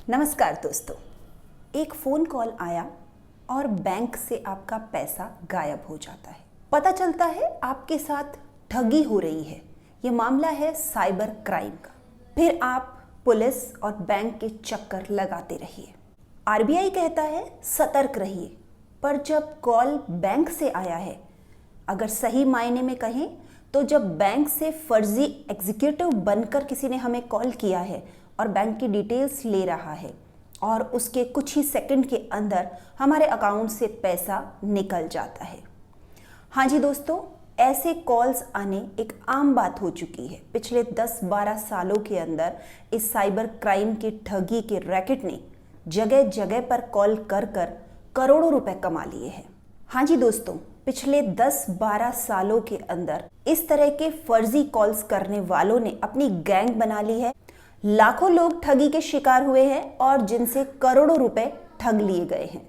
नमस्कार दोस्तों। एक फ़ोन कॉल आया और बैंक से आपका पैसा गायब हो जाता है। पता चलता है आपके साथ ठगी हो रही है। ये मामला है साइबर क्राइम का। फिर आप पुलिस और बैंक के चक्कर लगाते रहिए। आरबीआई कहता है सतर्क रहिए, पर जब कॉल बैंक से आया है, अगर सही मायने में कहें तो जब बैंक से फर्जी एग्जीक्यूटिव बनकर किसी ने हमें कॉल किया है और बैंक की डिटेल्स ले रहा है और उसके कुछ ही सेकंड के अंदर हमारे अकाउंट से पैसा निकल जाता है। हाँ जी दोस्तों, ऐसे कॉल्स आने एक आम बात हो चुकी है। पिछले 10-12 सालों के अंदर इस साइबर क्राइम के ठगी के रैकेट ने जगह जगह पर कॉल कर कर करोड़ों रुपए कमा लिए हैं। हाँ जी दोस्तों, पिछले 10-12 सालों के अंदर इस तरह के फर्जी कॉल्स करने वालों ने अपनी गैंग बना ली है। लाखों लोग ठगी के शिकार हुए हैं और जिनसे करोड़ों रुपए ठग लिए गए हैं।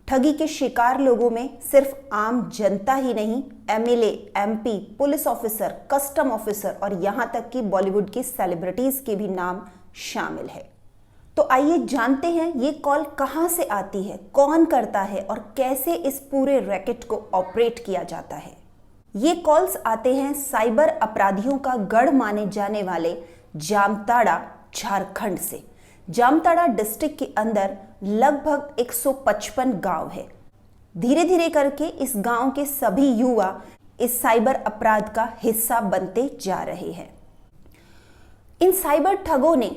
ठगी के शिकार लोगों में सिर्फ आम जनता ही नहीं, MLA, MP, police officer, custom officer और यहां तक कि बॉलीवुड की सेलिब्रिटीज के भी नाम शामिल है। तो आइए जानते हैं ये कॉल कहां से आती है, कौन करता है और कैसे इस पूरे रैकेट को ऑपरेट किया जाता है। ये कॉल्स आते हैं साइबर अपराधियों का गढ़ माने जाने वाले जामताड़ा, झारखंड से। जामताड़ा डिस्ट्रिक्ट के अंदर लगभग 155 गांव है। धीरे धीरे करके इस गांव के सभी युवा इस साइबर अपराध का हिस्सा बनते जा रहे हैं। इन साइबर ठगों ने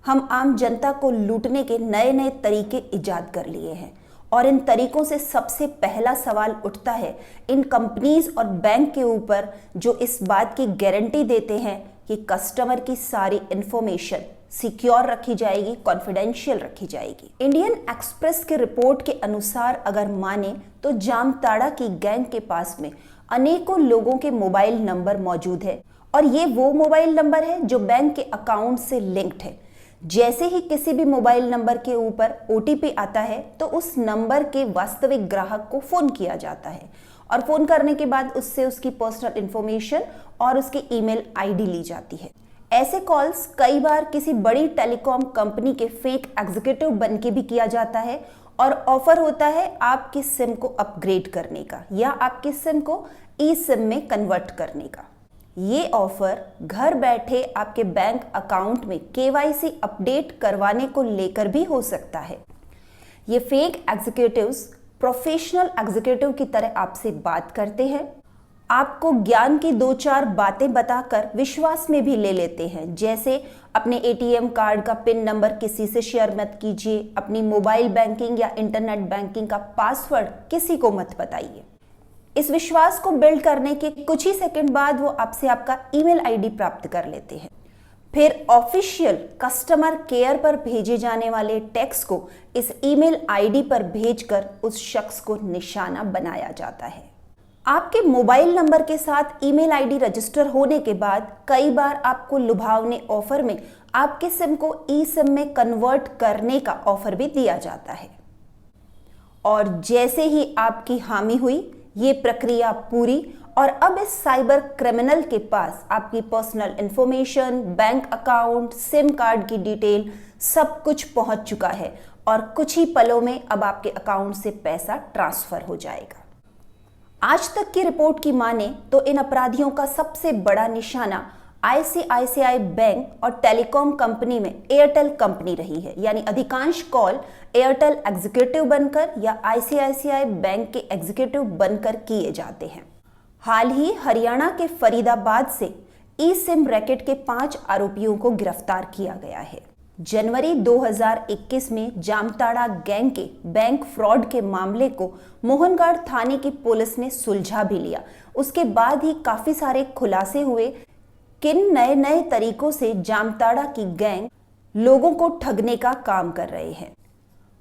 हम आम जनता को लूटने के नए नए तरीके इजाद कर लिए हैं और इन तरीकों से सबसे पहला सवाल उठता है इन कंपनीज और बैंक के ऊपर जो इस बात की गारंटी देते हैं कि कस्टमर की सारी इंफॉर्मेशन सिक्योर रखी जाएगी, कॉन्फिडेंशियल रखी जाएगी। इंडियन एक्सप्रेस के रिपोर्ट के अनुसार अगर माने तो जामताड़ा की गैंग के पास में अनेकों लोगों के मोबाइल नंबर मौजूद है और ये वो मोबाइल नंबर है जो बैंक के अकाउंट से लिंक्ड है। जैसे ही किसी भी मोबाइल नंबर के ऊपर ओटीपी आता है तो उस नंबर के वास्तविक ग्राहक को फोन किया जाता है और फोन करने के बाद उससे उसकी पर्सनल इंफॉर्मेशन और उसकी ईमेल आईडी ली जाती है। ऐसे कॉल्स कई बार किसी बड़ी टेलीकॉम कंपनी के फेक एग्जीक्यूटिव बन के भी किया जाता है और ऑफर होता है आपकी सिम को अपग्रेड करने का या आपकी सिम को ई सिम में कन्वर्ट करने का। ये ऑफर घर बैठे आपके बैंक अकाउंट में केवाईसी अपडेट करवाने को लेकर भी हो सकता है। ये फेक एग्जीक्यूटिव्स प्रोफेशनल एग्जीक्यूटिव की तरह आपसे बात करते हैं, आपको ज्ञान की 2-4 बातें बताकर विश्वास में भी ले लेते हैं, जैसे अपने एटीएम कार्ड का पिन नंबर किसी से शेयर मत कीजिए, अपनी मोबाइल बैंकिंग या इंटरनेट बैंकिंग का पासवर्ड किसी को मत बताइए। इस विश्वास को बिल्ड करने के कुछ ही सेकंड बाद वो आपसे आपका ईमेल आईडी प्राप्त कर लेते हैं। फिर ऑफिशियल कस्टमर केयर पर भेजे जाने वाले टेक्स्ट को इस ईमेल आईडी पर भेजकर उस शख्स को निशाना बनाया जाता है। आपके मोबाइल नंबर के साथ ईमेल आईडी रजिस्टर होने के बाद कई बार आपको लुभावने ऑफर में आपके सिम को ई सिम में कन्वर्ट करने का ऑफर भी दिया जाता है और जैसे ही आपकी हामी हुई ये प्रक्रिया पूरी और अब इस साइबर क्रिमिनल के पास आपकी personal information, bank account, SIM card की डिटेल सब कुछ पहुंच चुका है और कुछ ही पलों में अब आपके अकाउंट से पैसा ट्रांसफर हो जाएगा। आज तक की रिपोर्ट की माने तो इन अपराधियों का सबसे बड़ा निशाना आईसीआईसीआई बैंक और टेलीकॉम कंपनी में एयरटेल कंपनी रही है। यानी अधिकांश कॉल एयरटेल एग्जीक्यूटिव बनकर या आईसीआईसीआई बैंक के एग्जीक्यूटिव बनकर किए जाते हैं। हाल ही हरियाणा के फरीदाबाद से ई सिम रैकेट के 5 आरोपियों को गिरफ्तार किया गया है। जनवरी 2021 में जामताड़ा गैंग के बैंक फ्रॉड के मामले को मोहनगढ़ थाने की पुलिस ने सुलझा भी लिया। उसके बाद ही काफी सारे खुलासे हुए किन नए नए तरीकों से जामताड़ा की गैंग लोगों को ठगने का काम कर रहे हैं।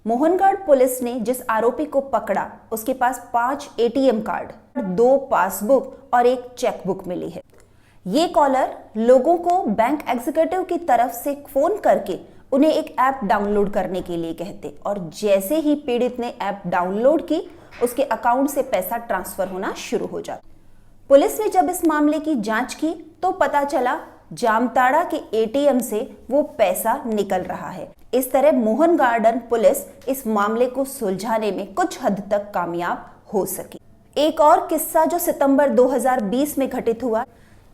मोहनगढ़ पुलिस ने जिस आरोपी को पकड़ा उसके पास 5 एटीएम कार्ड, 2 पासबुक और 1 चेकबुक मिली है। ये कॉलर लोगों को बैंक एग्जीक्यूटिव की तरफ से फोन करके उन्हें एक ऐप डाउनलोड करने के लिए कहते और जैसे ही पीड़ित ने ऐप डाउनलोड की उसके अकाउंट से पैसा ट्रांसफर होना शुरू हो जाता। पुलिस ने जब इस मामले की जांच की तो पता चला जामताड़ा के एटीएम से वो पैसा निकल रहा है। इस तरह मोहन गार्डन पुलिस इस मामले को सुलझाने में कुछ हद तक कामयाब हो सकी। एक और किस्सा जो सितंबर 2020 में घटित हुआ,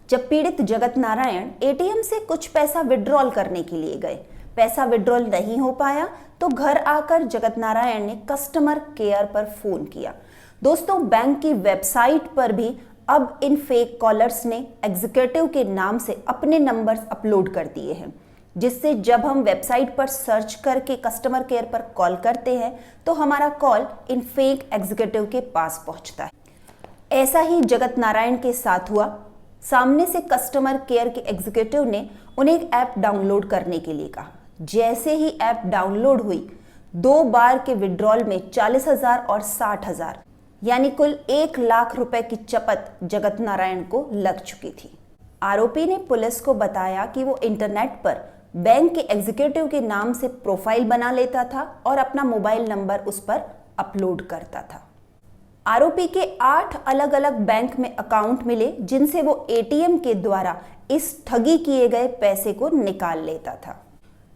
जब पीड़ित जगत नारायण एटीएम से कुछ पैसा विड्रॉल करने के लिए गए। पैसा विड्रॉल नहीं हो पाया तो घर आकर जगत नारायण ने कस्टमर केयर पर फोन किया। दोस्तों, बैंक की वेबसाइट पर भी अब इन फेक कॉलर्स ने एग्जीक्यूटिव के नाम से अपने नंबर्स अपलोड कर दिए हैं, जिससे जब हम वेबसाइट पर सर्च करके कस्टमर केयर पर कॉल करते हैं तो हमारा कॉल इन फेक एग्जीक्यूटिव के पास पहुंचता है। ऐसा ही जगत नारायण के साथ हुआ। सामने से कस्टमर केयर के एग्जीक्यूटिव ने उन्हें एक ऐप डाउनलोड करने के लिए कहा। जैसे ही ऐप डाउनलोड हुई, 2 बार के विड्रॉल में 40,000 और 60,000 यानी कुल 1 लाख रुपए की चपत जगत नारायण को लग चुकी थी। आरोपी ने पुलिस को बताया कि वो इंटरनेट पर बैंक के एग्जीक्यूटिव के नाम से प्रोफाइल बना लेता था और अपना मोबाइल नंबर उस पर अपलोड करता था। आरोपी के 8 अलग अलग बैंक में अकाउंट मिले, जिनसे वो एटीएम के द्वारा इस ठगी किए गए पैसे को निकाल लेता था।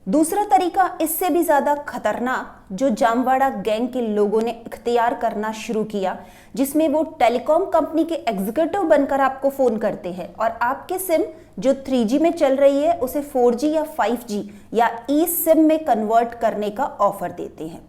दूसरा तरीका इससे भी ज्यादा खतरनाक जो जामवाड़ा गैंग के लोगों ने इख्तियार करना शुरू किया, जिसमें वो टेलीकॉम कंपनी के एग्जीक्यूटिव बनकर आपको फोन करते हैं और आपके सिम जो 3G में चल रही है उसे 4G या 5G या ई सिम में कन्वर्ट करने का ऑफर देते हैं।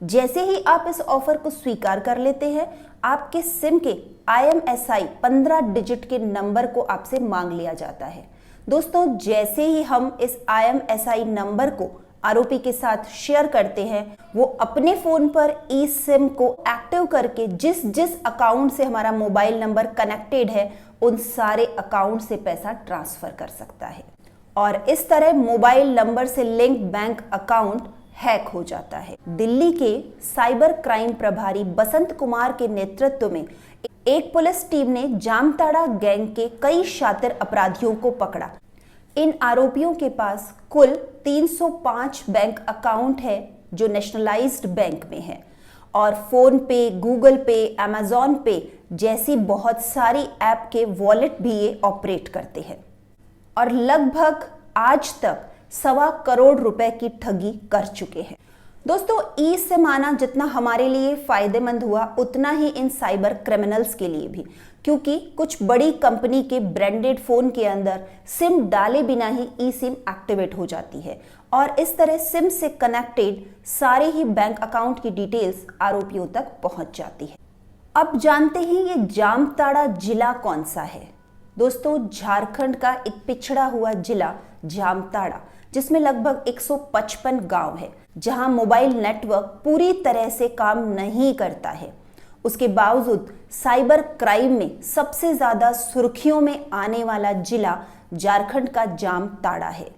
जैसे ही आप इस ऑफर को स्वीकार कर लेते हैं, आपके सिम के IMSI 15 डिजिट के नंबर को आपसे मांग लिया जाता है। दोस्तों, जैसे ही हम इस IMSI नंबर को आरोपी के साथ शेयर करते हैं, वो अपने फोन पर ई सिम को एक्टिव करके जिस जिस अकाउंट से हमारा मोबाइल नंबर कनेक्टेड है उन सारे अकाउंट से पैसा ट्रांसफर कर सकता है और इस तरह मोबाइल नंबर से लिंक बैंक अकाउंट हैक हो जाता है। दिल्ली के साइबर क्राइम प्रभारी बसंत कुमार के नेतृत्व में एक पुलिस टीम ने जामताड़ा गैंग के कई शातिर अपराधियों को पकड़ा। इन आरोपियों के पास कुल 305 बैंक अकाउंट है जो नेशनलाइज्ड बैंक में है और फोन पे, गूगल पे, अमेजॉन पे जैसी बहुत सारी ऐप के वॉलेट भी ये ऑपरेट करते हैं और लगभग आज तक 1.25 करोड़ रुपए की ठगी कर चुके हैं। दोस्तों, ई सिम आना जितना हमारे लिए फायदेमंद हुआ उतना ही इन साइबर क्रिमिनल्स के लिए भी, क्योंकि कुछ बड़ी कंपनी के ब्रांडेड फोन के अंदर सिम डाले बिना ही ई सिम एक्टिवेट हो जाती है और इस तरह सिम से कनेक्टेड सारे ही बैंक अकाउंट की डिटेल्स आरोपियों तक पहुंच जाती है। अब जानते हैं ये जामताड़ा जिला कौन सा है। दोस्तों, झारखंड का एक पिछड़ा हुआ जिला जामताड़ा, जिसमें लगभग 155 गांव है, जहां मोबाइल नेटवर्क पूरी तरह से काम नहीं करता है। उसके बावजूद साइबर क्राइम में सबसे ज्यादा सुर्खियों में आने वाला जिला झारखंड का जामताड़ा है।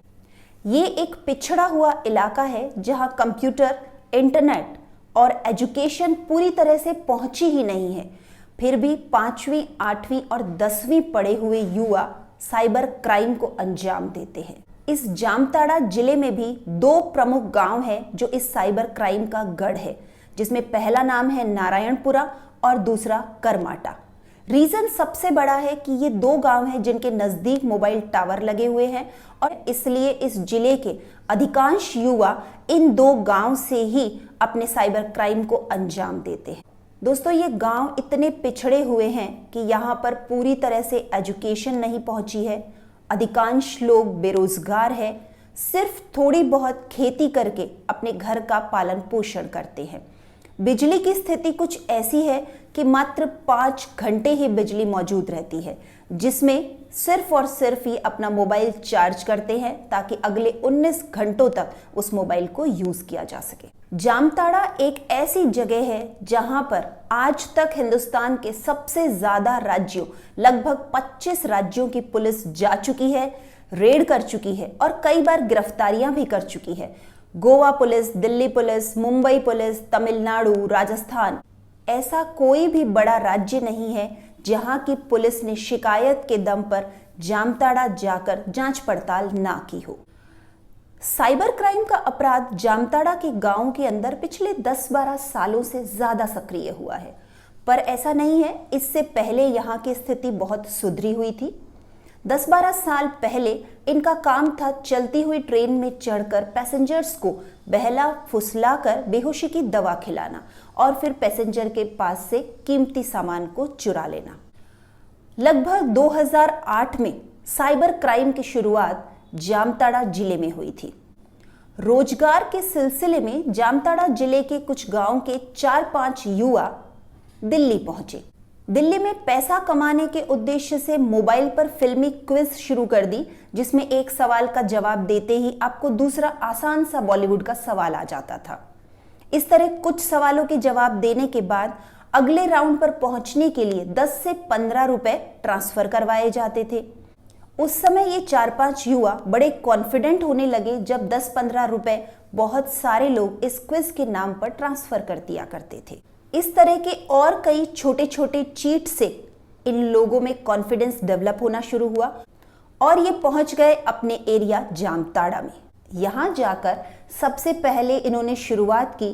ये एक पिछड़ा हुआ इलाका है जहां कंप्यूटर, इंटरनेट और एजुकेशन पूरी तरह से पहुंची ही नहीं है। फिर भी 5वीं, 8वीं और 10वीं पढ़े हुए युवा साइबर क्राइम को अंजाम देते हैं। इस जामताड़ा जिले में भी 2 प्रमुख गांव हैं जो इस साइबर क्राइम का गढ़ है, जिसमें पहला नाम है नारायणपुरा और दूसरा करमाटा। रीजन सबसे बड़ा है कि ये 2 गांव हैं जिनके नजदीक मोबाइल टावर लगे हुए हैं और इसलिए इस जिले के अधिकांश युवा इन 2 गांव से ही अपने साइबर क्राइम को अंजाम देते हैं। दोस्तों, ये गांव इतने पिछड़े हुए हैं कि यहाँ पर पूरी तरह से एजुकेशन नहीं पहुंची है। अधिकांश लोग बेरोजगार है, सिर्फ थोड़ी बहुत खेती करके अपने घर का पालन पोषण करते हैं। बिजली की स्थिति कुछ ऐसी है कि मात्र 5 घंटे ही बिजली मौजूद रहती है, जिसमें सिर्फ और सिर्फ ही अपना मोबाइल चार्ज करते हैं ताकि अगले 19 घंटों तक उस मोबाइल को यूज किया जा सके। जामताड़ा एक ऐसी जगह है जहां पर आज तक हिंदुस्तान के सबसे ज्यादा राज्यों, लगभग 25 राज्यों की पुलिस जा चुकी है, रेड कर चुकी है और कई बार गिरफ्तारियां भी कर चुकी है। Goa police, Delhi police, Mumbai police, Tamil Nadu, Rajasthan, ऐसा कोई भी बड़ा राज्य नहीं है जहां की पुलिस ने शिकायत के दम पर जामताड़ा जाकर जांच पड़ताल ना की हो। साइबर क्राइम का अपराध जामताड़ा के गांवों के अंदर पिछले 10-12 सालों से ज्यादा सक्रिय हुआ है, पर ऐसा नहीं है, इससे पहले यहां की स्थिति बहुत सुधरी हुई थी। 10-12 साल पहले इनका काम था चलती हुई ट्रेन में चढ़कर पैसेंजर्स को बहला फुसलाकर बेहोशी की दवा खिलाना और फिर पैसेंजर के पास से कीमती सामान को चुरा लेना। लगभग 2008 में साइबर क्राइम की शुरुआत जामताड़ा जिले में हुई थी। रोजगार के सिलसिले में जामताड़ा जिले के कुछ गांव के 4-5 युवा दिल्ली पहुंचे। दिल्ली में पैसा कमाने के उद्देश्य से मोबाइल पर फिल्मी क्विज शुरू कर दी, जिसमें एक सवाल का जवाब देते ही आपको दूसरा आसान सा बॉलीवुड का सवाल आ जाता था। इस तरह कुछ सवालों के जवाब देने के बाद अगले राउंड पर पहुंचने के लिए 10 से 15 रुपए ट्रांसफर करवाए जाते थे। उस समय ये 4-5 युवा बड़े कॉन्फिडेंट होने लगे जब 10-15 रुपए बहुत सारे लोग इस क्विज के नाम पर ट्रांसफर कर दिया करते थे। इस तरह के और कई छोटे छोटे चीट से इन लोगों में कॉन्फिडेंस डेवलप होना शुरू हुआ और ये पहुंच गए अपने एरिया जामताड़ा में। यहां जाकर सबसे पहले इन्होंने शुरुआत की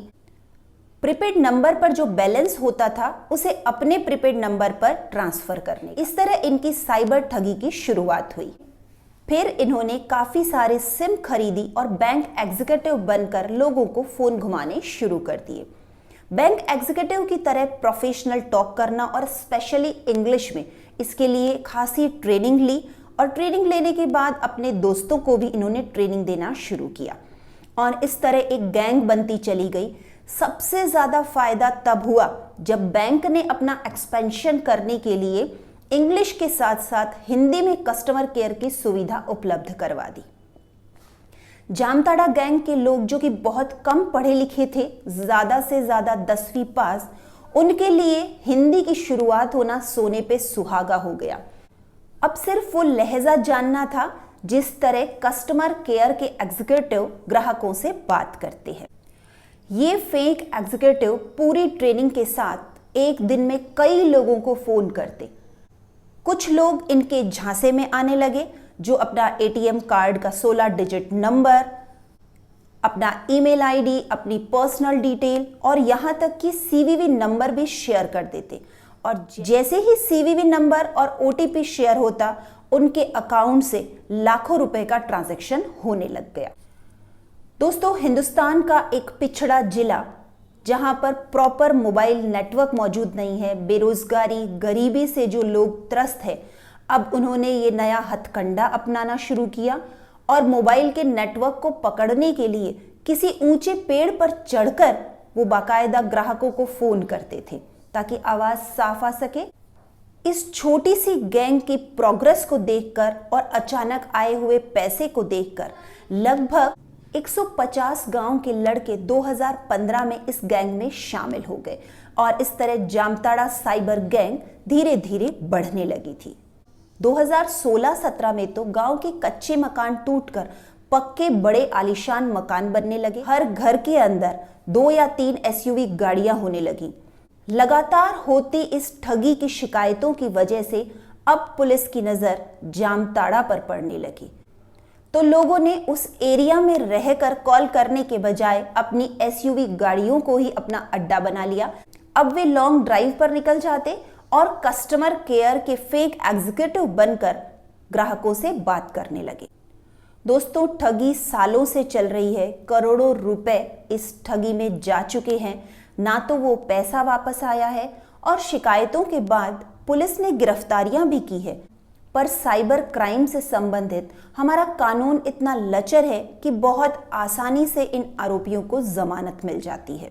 प्रीपेड नंबर पर जो बैलेंस होता था उसे अपने प्रीपेड नंबर पर ट्रांसफर करने। इस तरह इनकी साइबर ठगी की शुरुआत हुई। फिर इन्होंने काफी सारे सिम खरीदी और बैंक एग्जीक्यूटिव बनकर लोगों को फोन घुमाने शुरू कर दिए। बैंक एग्जीक्यूटिव की तरह प्रोफेशनल टॉक करना और स्पेशली इंग्लिश में, इसके लिए खासी ट्रेनिंग ली और ट्रेनिंग लेने के बाद अपने दोस्तों को भी इन्होंने ट्रेनिंग देना शुरू किया और इस तरह एक गैंग बनती चली गई। सबसे ज्यादा फायदा तब हुआ जब बैंक ने अपना एक्सपेंशन करने के लिए इंग्लिश के साथ साथ हिंदी में कस्टमर केयर की सुविधा उपलब्ध करवा दी। जामताड़ा गैंग के लोग जो कि बहुत कम पढ़े लिखे थे, ज्यादा से ज्यादा 10वीं पास, उनके लिए हिंदी की शुरुआत होना सोने पे सुहागा हो गया। अब सिर्फ वो लहजा जानना था जिस तरह कस्टमर केयर के एग्जीक्यूटिव ग्राहकों से बात करते हैं। ये फेक एग्जीक्यूटिव पूरी ट्रेनिंग के साथ एक दिन में कई लोगों को फोन करते। कुछ लोग इनके झांसे में आने लगे जो अपना एटीएम कार्ड का 16 डिजिट नंबर, अपना ईमेल आईडी, अपनी पर्सनल डिटेल और यहां तक कि सीवीवी नंबर भी शेयर कर देते और जैसे ही सीवीवी नंबर और ओटीपी शेयर होता उनके अकाउंट से लाखों रुपए का ट्रांजैक्शन होने लग गया। दोस्तों, हिंदुस्तान का एक पिछड़ा जिला जहां पर प्रॉपर मोबाइल नेटवर्क मौजूद नहीं है, बेरोजगारी, गरीबी से जो लोग त्रस्त है, अब उन्होंने ये नया हथकंडा अपनाना शुरू किया और मोबाइल के नेटवर्क को पकड़ने के लिए किसी ऊंचे पेड़ पर चढ़कर वो बाकायदा ग्राहकों को फोन करते थे ताकि आवाज साफ आ सके। इस छोटी सी गैंग की प्रोग्रेस को देखकर और अचानक आए हुए पैसे को देखकर लगभग 150 गांव के लड़के 2015 में इस गैंग में शामिल हो गए और इस तरह जामताड़ा साइबर गैंग धीरे धीरे बढ़ने लगी थी। 2016-17 में तो गांव के कच्चे मकान टूटकर पक्के बड़े आलीशान मकान बनने लगे। हर घर के अंदर 2 या 3 एसयूवी गाड़ियां होने लगी। लगातार होती इस ठगी की शिकायतों की वजह से अब पुलिस की नजर जामताड़ा पर पड़ने लगी, तो लोगों ने उस एरिया में रहकर कॉल करने के बजाय अपनी एसयूवी गाड़ियों को ही अपना अड्डा बना लिया। अब वे लॉन्ग ड्राइव पर निकल जाते और कस्टमर केयर के फेक एग्जीक्यूटिव बनकर ग्राहकों से बात करने लगे। दोस्तों, ठगी सालों से चल रही है। करोड़ों रुपए इस ठगी में जा चुके हैं। ना तो वो पैसा वापस आया है और शिकायतों के बाद पुलिस ने गिरफ्तारियां भी की है, पर साइबर क्राइम से संबंधित हमारा कानून इतना लचर है कि बहुत आसानी से इन आरोपियों को जमानत मिल जाती है।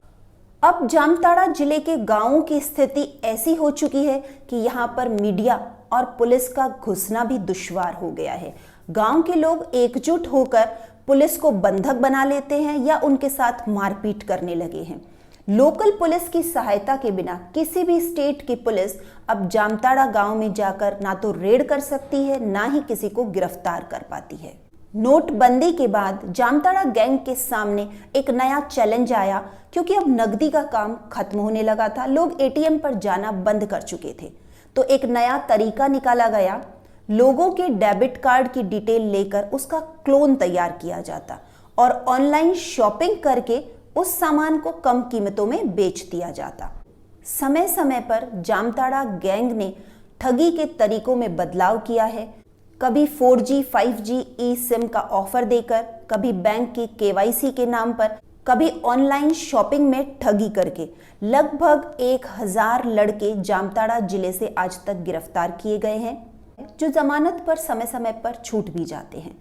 अब जामताड़ा जिले के गांवों की स्थिति ऐसी हो चुकी है कि यहां पर मीडिया और पुलिस का घुसना भी दुश्वार हो गया है। गांव के लोग एकजुट होकर पुलिस को बंधक बना लेते हैं या उनके साथ मारपीट करने लगे हैं। लोकल पुलिस की सहायता के बिना किसी भी स्टेट की पुलिस अब जामताड़ा गांव में जाकर ना तो रेड कर सकती है, ना ही किसी को गिरफ्तार कर पाती है। नोटबंदी के बाद जामताड़ा गैंग के सामने एक नया चैलेंज आया, क्योंकि अब नकदी का काम खत्म होने लगा था। लोग एटीएम पर जाना बंद कर चुके थे, तो एक नया तरीका निकाला गया। लोगों के डेबिट कार्ड की डिटेल लेकर उसका क्लोन तैयार किया जाता और ऑनलाइन शॉपिंग करके उस सामान को कम कीमतों में बेच दिया जाता। समय समय पर जामताड़ा गैंग ने ठगी के तरीकों में बदलाव किया है। कभी 4G 5G ई सिम का ऑफर देकर, कभी बैंक की KYC के नाम पर, कभी ऑनलाइन शॉपिंग में ठगी करके लगभग 1000 लड़के जामताड़ा जिले से आज तक गिरफ्तार किए गए हैं, जो जमानत पर समय समय पर छूट भी जाते हैं।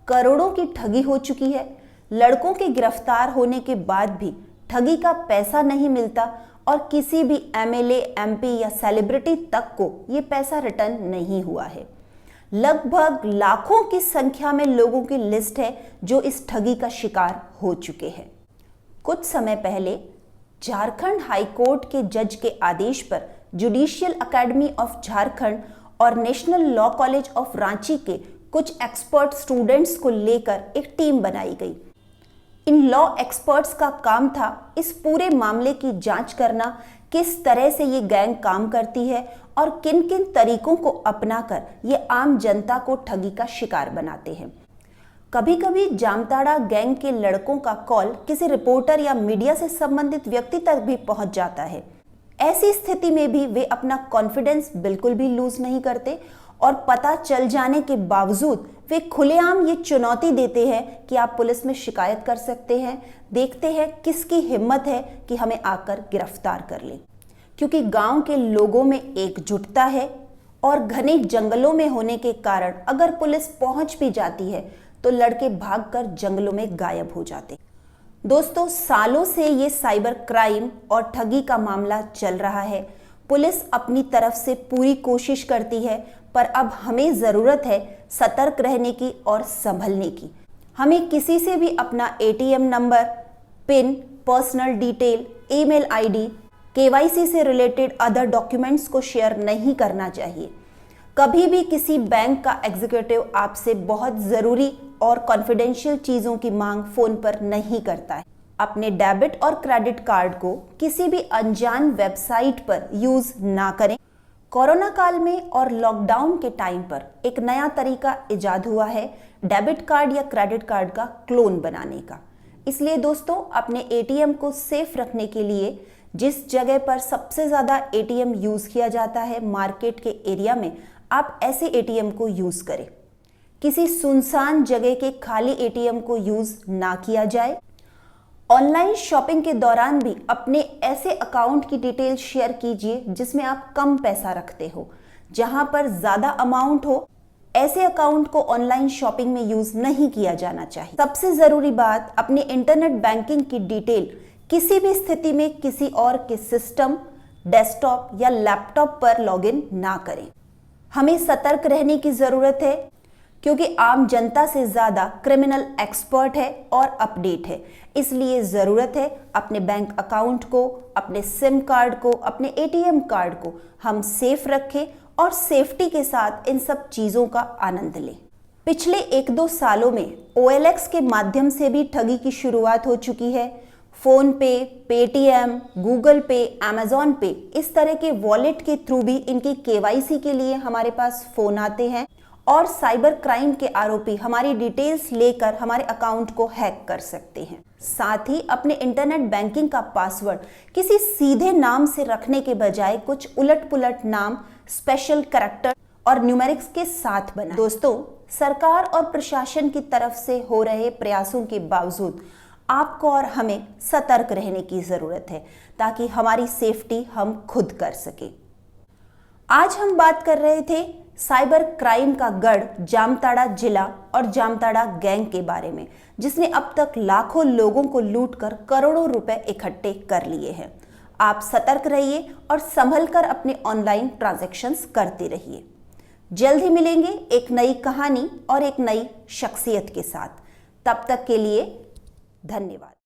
करोड़ों की ठगी हो चुकी है। लड़कों के गिरफ्तार होने के बाद भी ठगी का पैसा नहीं मिलता और किसी भी MLA, MP या सेलिब्रिटी तक को ये पैसा रिटर्न नहीं हुआ है। लगभग लाखों की संख्या में लोगों की लिस्ट है जो इस ठगी का शिकार हो चुके हैं। कुछ समय पहले झारखंड हाई कोर्ट के जज के आदेश पर जुडिशियल एकेडमी ऑफ झारखंड और national law college of Ranchi के कुछ एक्सपर्ट स्टूडेंट्स को लेकर एक टीम बनाई गई। इन लॉ एक्सपर्ट्स का काम था इस पूरे मामले की जांच करना, किस तरह से ये गैंग काम करती है और किन किन तरीकों को अपनाकर ये आम जनता को ठगी का शिकार बनाते हैं। कभी कभी जामताड़ा गैंग के लड़कों का कॉल किसी रिपोर्टर या मीडिया से संबंधित व्यक्ति तक भी पहुंच जाता है। ऐसी स्थिति में भी वे अपना कॉन्फिडेंस बिल्कुल भी लूज नहीं करते और पता चल जाने के बावजूद वे खुलेआम ये चुनौती देते हैं कि आप पुलिस में शिकायत कर सकते हैं, देखते हैं किसकी हिम्मत है कि हमें आकर गिरफ्तार कर ले। क्योंकि गांव के लोगों में एकजुटता है और घने जंगलों में होने के कारण अगर पुलिस पहुंच भी जाती है तो लड़के भागकर जंगलों में गायब हो जाते। दोस्तों, सालों से ये साइबर क्राइम और ठगी का मामला चल रहा है। पुलिस अपनी तरफ से पूरी कोशिश करती है, पर अब हमें ज़रूरत है सतर्क रहने की और संभलने की। हमें किसी से भी अपना ATM number, pin, personal detail, email ID, KYC से रिलेटेड अदर डॉक्यूमेंट्स को शेयर नहीं करना चाहिए। कभी भी किसी बैंक का एग्जीक्यूटिव आपसे बहुत ज़रूरी और कॉन्फिडेंशियल चीज़ों की मांग फ़ोन पर नहीं करता है। अपने डेबिट और क्रेडिट कार्ड को किसी भी अनजान वेबसाइट पर यूज़ ना करें। कोरोना काल में और लॉकडाउन के टाइम पर एक नया तरीका इजाद हुआ है डेबिट कार्ड या क्रेडिट कार्ड का क्लोन बनाने का। इसलिए दोस्तों, अपने ATM को सेफ रखने के लिए जिस जगह पर सबसे ज़्यादा ATM यूज़ किया जाता है मार्केट के एरिया में, आप ऐसे ATM को यूज़ करें। किसी सुनसान जगह के खाली ATM को यूज़ ना किया जाए। ऑनलाइन शॉपिंग के दौरान भी अपने ऐसे अकाउंट की डिटेल शेयर कीजिए जिसमें आप कम पैसा रखते हो। जहां पर ज़्यादा अमाउंट हो, ऐसे अकाउंट को ऑनलाइन शॉपिंग में यूज़ नहीं किया जाना चाहिए। सबसे ज़रूरी बात, अपनी इंटरनेट बैंकिंग की डिटेल किसी भी स्थिति में किसी और के सिस्टम, डेस्कटॉप या लैपटॉप पर लॉगिन ना करें। हमें सतर्क रहने की ज़रूरत है क्योंकि आम जनता से ज़्यादा क्रिमिनल एक्सपर्ट है और अपडेट है। इसलिए ज़रूरत है अपने बैंक अकाउंट को, अपने सिम कार्ड को, अपने ATM कार्ड को हम सेफ रखें और सेफ्टी के साथ इन सब चीज़ों का आनंद लें। पिछले 1-2 सालों में OLX के माध्यम से भी ठगी की शुरुआत हो चुकी है। फ़ोन पे, Paytm, गूगल पे, Amazon पे, इस तरह के वॉलेट के थ्रू भी इनकी KYC के लिए हमारे पास फ़ोन आते हैं और साइबर क्राइम के आरोपी हमारी डिटेल्स लेकर हमारे अकाउंट को हैक कर सकते हैं। साथ ही अपने इंटरनेट बैंकिंग का पासवर्ड किसी सीधे नाम से रखने के बजाय कुछ उलट-पुलट नाम, स्पेशल कैरेक्टर और न्यूमेरिक्स के साथ बनाएं। दोस्तों, सरकार और प्रशासन की तरफ से हो रहे प्रयासों के बावजूद आपको और हमें सतर्क रहने की ज़रूरत है ताकि हमारी सेफ्टी हम खुद कर सकें। आज हम बात कर रहे थे साइबर क्राइम का गढ़ जामताड़ा जिला और जामताड़ा गैंग के बारे में, जिसने अब तक लाखों लोगों को लूटकर करोड़ों रुपए इकट्ठे कर लिए हैं। आप सतर्क रहिए और संभल कर अपने ऑनलाइन ट्रांजैक्शंस करते रहिए। जल्द ही मिलेंगे एक नई कहानी और एक नई शख्सियत के साथ। तब तक के लिए धन्यवाद।